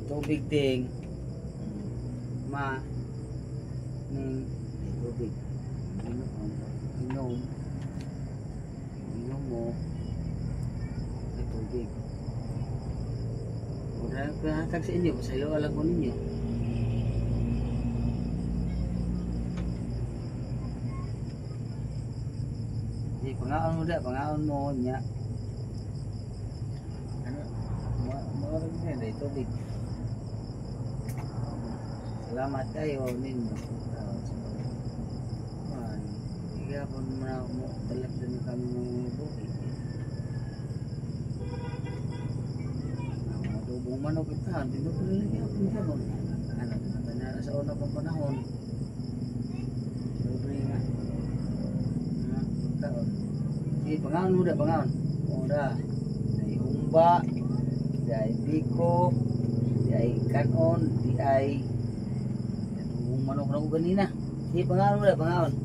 tubig ting. Ma. Ning tubig. Inom. Inom mo. Ay tubig. Mura pinatag sa inyo. Masalo alam ko ninyo. Di, pangaon mo da. Pangaon mo niya. Ano? Maraming na yun. Ay tubig. Salamat kayo ninyo. Kaya po mo talap din kami ng bukid. Matubong manok kita, tinutuloy lagi ako ng sabon. Ano, na sa una pang panahon. Tuloy nga. Taon. Sige, pangaon mo da, pangaon. O da. Di humba, di ay biko, di ay kanon, di ay tubong manok na ko ganina. Sige, pangaon mo da, pangaon.